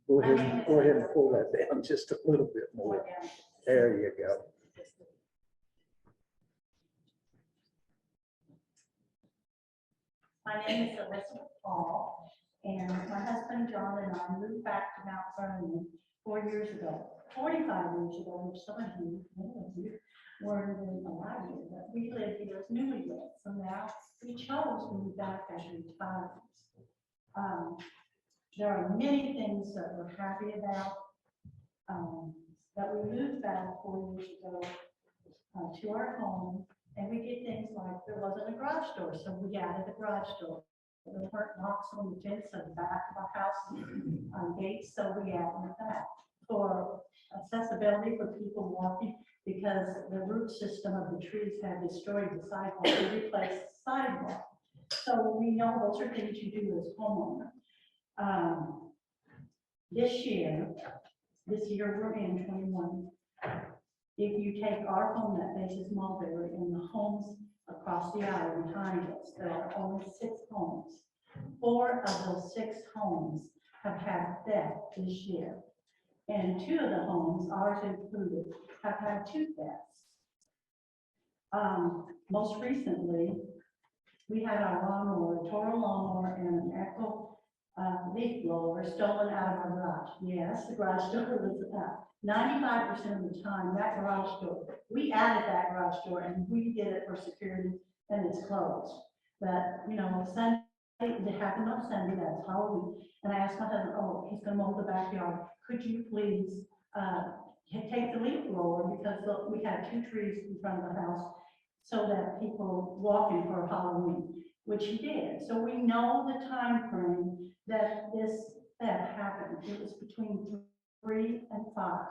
Go ahead and pull that down just a little bit more. There you go. My name is Elizabeth Paul, and my husband John and I moved back to Mount Vernon 4 years ago, 45 years ago, which some of you, many of you, weren't even alive yet, but we lived here as newlyweds. So now we chose to move back as retirees. There are many things that we're happy about. That we moved back 4 years ago to our home, and we did things like there wasn't a garage door, so we added a garage door. There weren't locks on the fence at the back of our house gates, so we added that. For accessibility for people walking, because the root system of the trees had destroyed the sidewalk, we replaced the sidewalk. So we know those are things you do as homeowner. This year we're in 21. If you take our home that faces Mulberry and the homes across the aisle behind us, there are only 6 homes. 4 of those 6 homes have had theft this year. And 2 of the homes, ours included, have had 2 thefts. Most recently, we had our lawnmower, a Toro lawnmower and an Echo leaf blower stolen out of our garage. Yes, the garage door was up. 95% of the time, that garage door, we added that garage door and we did it for security and it's closed. But, you know, Sunday, it happened on Sunday, that's Halloween. And I asked my husband, oh, he's gonna mow the backyard. Could you please take the leaf blower, because we had 2 trees in front of the house so that people walking for Halloween, which he did. So we know the time frame that this theft happened. It was between 3 and 5.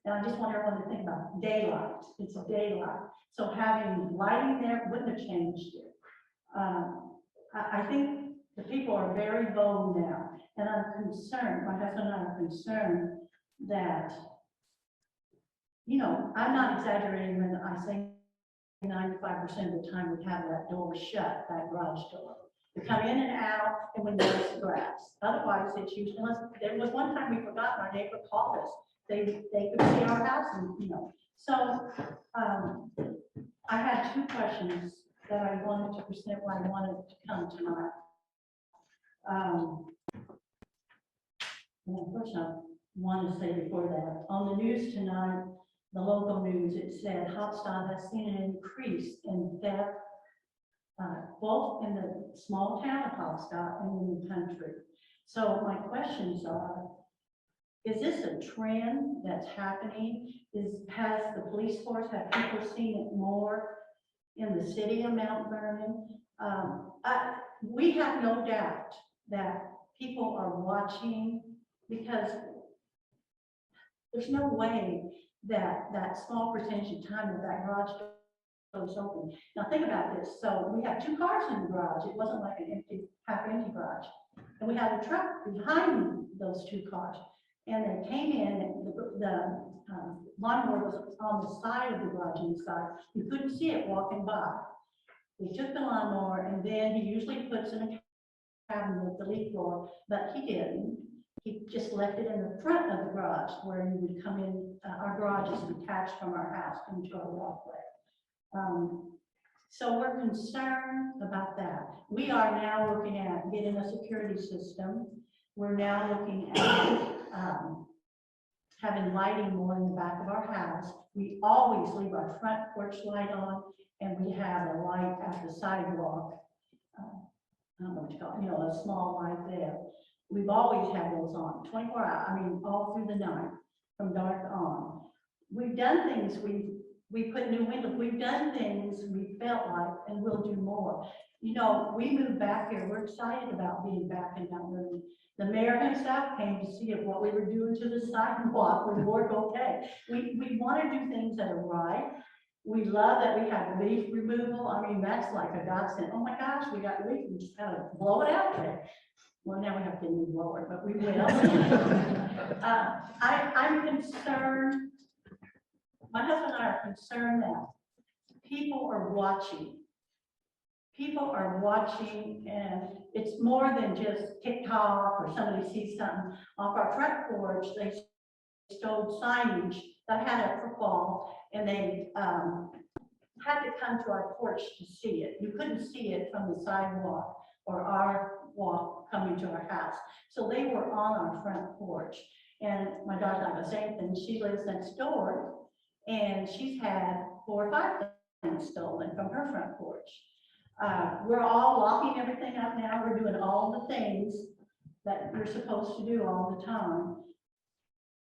And I just want everyone to think about daylight. It's a daylight. So having lighting there wouldn't have changed it. I think the people are very bold now. And I'm concerned, my husband and I are concerned that, you know, I'm not exaggerating when I say 95% of the time we have that door shut, that garage door. We come in and out, and we notice the grass. Otherwise, it's usually, unless, there was one time we forgot, our neighbor called us. They could see our house, and, you know. So, I had 2 questions that I wanted to present when I wanted to come tonight. Well, first I want to say before that, on the news tonight, the local news, it said Hopstad has seen an increase in theft, both in the small town of Hopstad and in the country. So my questions are, is this a trend that's happening? Has the police force, have people seen it more in the city of Mount Vernon? We have no doubt that people are watching, because there's no way that small percentage of time that garage door is open. Now think about this. So we have 2 cars in the garage. It wasn't like an empty, half empty garage. And we had a truck behind those 2 cars. And they came in, and the lawnmower was on the side of the garage inside. You couldn't see it walking by. They took the lawnmower, and then he usually puts in a cabinet the leaf blower, but he didn't. He just left it in the front of the garage where you would come in. Our garage is detached from our house into our walkway. So we're concerned about that. We are now looking at getting a security system. We're now looking at having lighting more in the back of our house. We always leave our front porch light on, and we have a light at the sidewalk. I don't know what you call it, you know, a small light there. We've always had those on 24 hours, I mean, all through the night, from dark on. We've done things, we put new windows, we've done things we felt like, and we'll do more. You know, we moved back here, we're excited about being back in Mount Vernon. The mayor himself came to see what we were doing to the sidewalk, we worked okay. We want to do things that are right. We love that we have leaf removal. I mean, that's like a godsend. Oh my gosh, we got leaf, we just gotta blow it out there. Well, now we have to get a new blower, but we will. I'm concerned, my husband and I are concerned that people are watching people are watching, and it's more than just TikTok or somebody sees something off our front porch. They stole signage that had a football, and they had to come to our porch to see it. You couldn't see it from the sidewalk or our walk coming to our house. So they were on our front porch. And my daughter's not gonna say anything. She lives next door, and she's had 4 or 5 things stolen from her front porch. We're all locking everything up now. We're doing all the things that you're supposed to do all the time.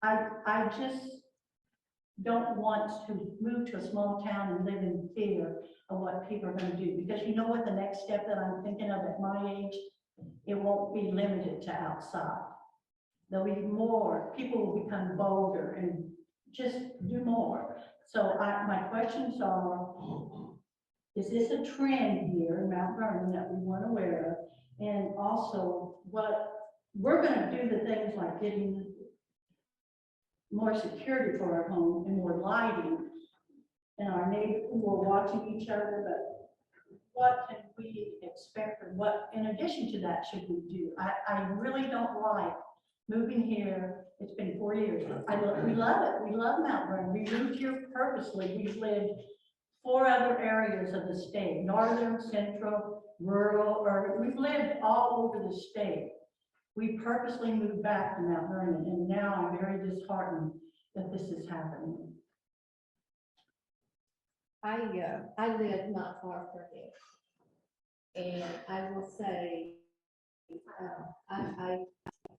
I just don't want to move to a small town and live in fear of what people are going to do, because you know what the next step that I'm thinking of at my age, it won't be limited to outside. There'll be more, people will become bolder and just do more. So my questions are, is this a trend here in Mount Vernon that we weren't aware of? And also, what we're going to do, the things like getting more security for our home and more lighting, and our neighbors who are watching each other, but what can we expect, or what in addition to that should we do? I really don't like moving here. It's been 4 years. We love it. We love Mount Vernon. We moved here purposely. We've lived 4 other areas of the state, northern, central, rural, or we've lived all over the state. We purposely moved back to Mount Vernon, and now I'm very disheartened that this is happening. I live not far from you, and I will say,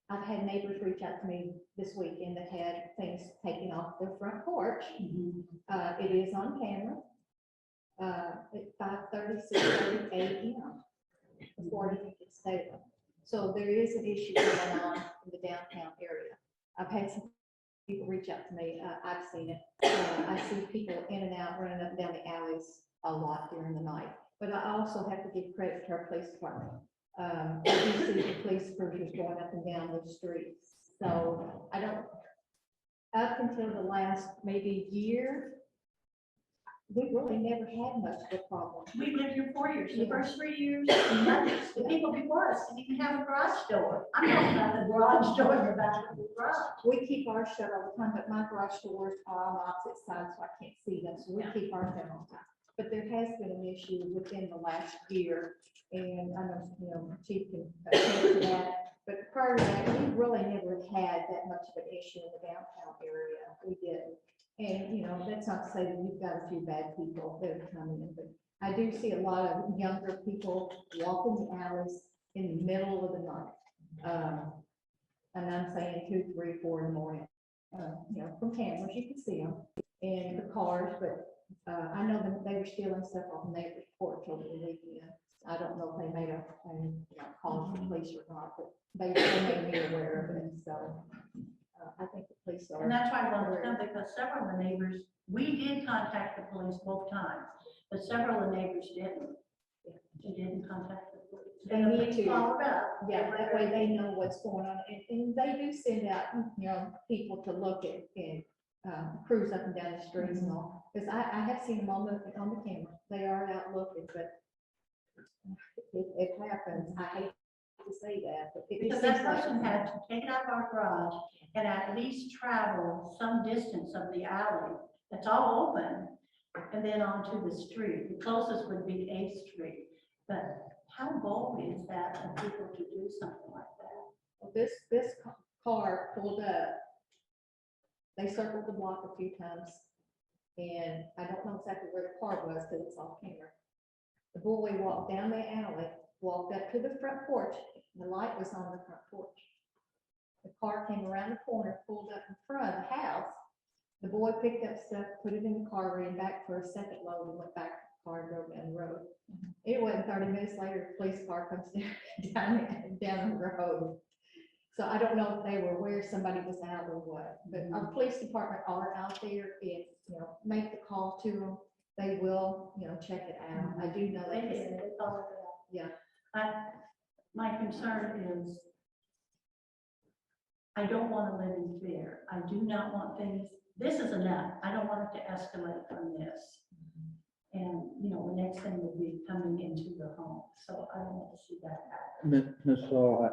I've had neighbors reach out to me this weekend that had things taken off their front porch. It is on camera. At 5:30, 6:30 a.m. before anything gets taken. So there is an issue going on in the downtown area. I've had some people reach out to me. I've seen it. I see people in and out, running up and down the alleys a lot during the night. But I also have to give credit to our police department. I do see the police cruisers going up and down the streets. So I don't, up until the last maybe year, we really never had much of a problem. We lived here 4 years. The first 3 years, nothing. The people before us didn't even have a garage door. I'm talking about the garage door in the back of the garage. We keep ours shut all the time, but my garage doors are on opposite sides, so I can't see them, so we keep ours shut all the time. But there has been an issue within the last year, and I know, Chief can attest to that. But prior to that, we really never had that much of an issue in the downtown area. We didn't. And, that's not to say that you've got a few bad people that are coming in, but I do see a lot of younger people walking the alleys in the middle of the night. And I'm saying 2, 3, 4 in the morning, from cameras, you can see them in the cars, but I know that they were stealing stuff off the neighbor's porch over the weekend. I don't know if they made a call to the police or not, but they made me aware of it, so. I think the police are. And that's why I wanted to come, because several of the neighbors, we did contact the police both times, but several of the neighbors didn't. They didn't contact the police. They need to. Follow up. Yeah, that way they know what's going on, and they do send out, people to look at and cruise up and down the streets and all. Because I have seen them on the camera. They are out looking, but it happens. I hate to say that, but it Because that person had to take it out of our garage and at least travel some distance of the alley that's all open, and then onto the street. The closest would be 8th Street. But how bold is that of people to do something like that? Well, this car pulled up. They circled the block a few times, and I don't know exactly where the car was because it's off camera. The boy walked down the alley, walked up to the front porch. The light was on the front porch. The car came around the corner, pulled up in front of the house. The boy picked up stuff, put it in the car, ran back for a second load, and went back to the car and drove down the road. It wasn't 30 minutes later, the police car comes down the road. So I don't know if they were aware somebody was out or what, but our police department are out there and, make the call to them. They will, check it out. I do know They that. did, they followed it up. Yeah. My concern is I don't want to live in fear. I do not want things, this is enough. I don't want it to escalate from this. And, you know, the next thing would be coming into your home. So I don't want to see that happen. Ms. Saul,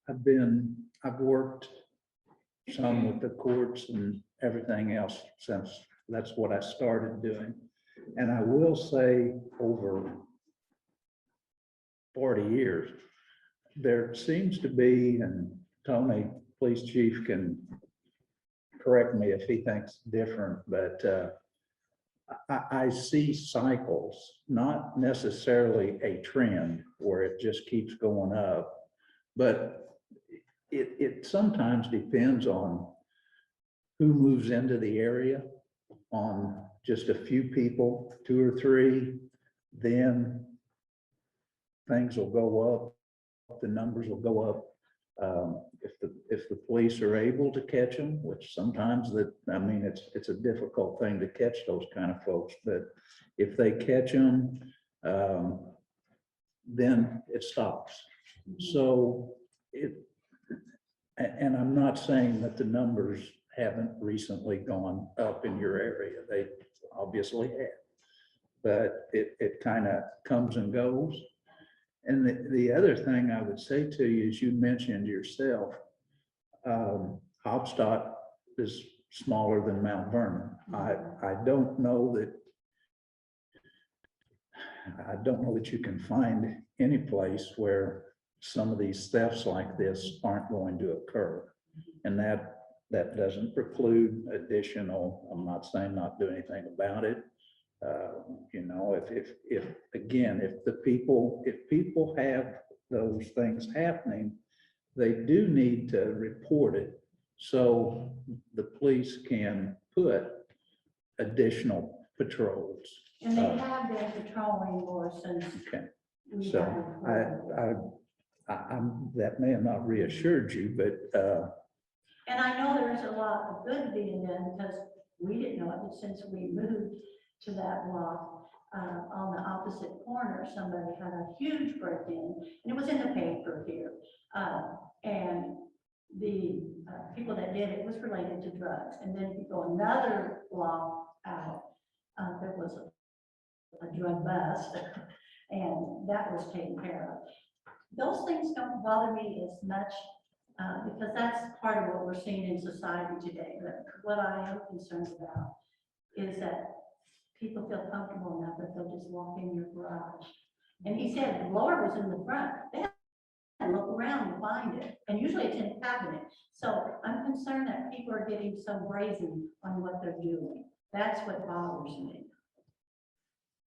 I've worked some with the courts and everything else since that's what I started doing. And I will say over 40 years, there seems to be, and Tony, police chief, can correct me if he thinks different, but I see cycles, not necessarily a trend where it just keeps going up, but it sometimes depends on who moves into the area, on just a few people, 2 or 3, then things will go up, the numbers will go up. If the police are able to catch them, which sometimes it's a difficult thing to catch those kind of folks, but if they catch them, then it stops. So and I'm not saying that the numbers haven't recently gone up in your area. They obviously have, but it kind of comes and goes. And the other thing I would say to you is you mentioned yourself, Hopstock is smaller than Mount Vernon. I don't know that you can find any place where some of these thefts like this aren't going to occur. And that doesn't preclude additional, I'm not saying not do anything about it. You know, if again, if people have those things happening, they do need to report it so the police can put additional patrols. And they have been patrolling more since. Okay, we so have reported. I'm that may have not reassured you, but And I know there's a lot of good being done because we didn't know it, but since we moved to that block, on the opposite corner, somebody had a huge break-in, and it was in the paper here. And the people that did it was related to drugs. And then if you go another block out, there was a drug bust, and that was taken care of. Those things don't bother me as much because that's part of what we're seeing in society today. But what I am concerned about is that people feel comfortable enough that they'll just walk in your garage. And he said the blower was in the front. They have to look around and find it. And usually it's in a cabinet. So I'm concerned that people are getting so brazen on what they're doing. That's what bothers me.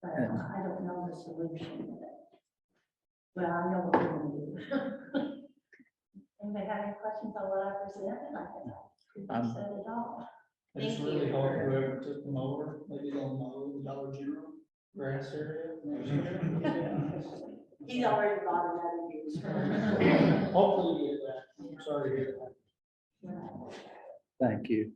But I don't know the solution. Well, I know what we're going to do. Anybody have any questions on what I presented? I think I said it all. It's Thank really you. hard, whoever took them over, maybe they'll mow the Dollar General grass area next year. He's already bought another use. Hopefully get that. I'm sorry to hear that. thank you.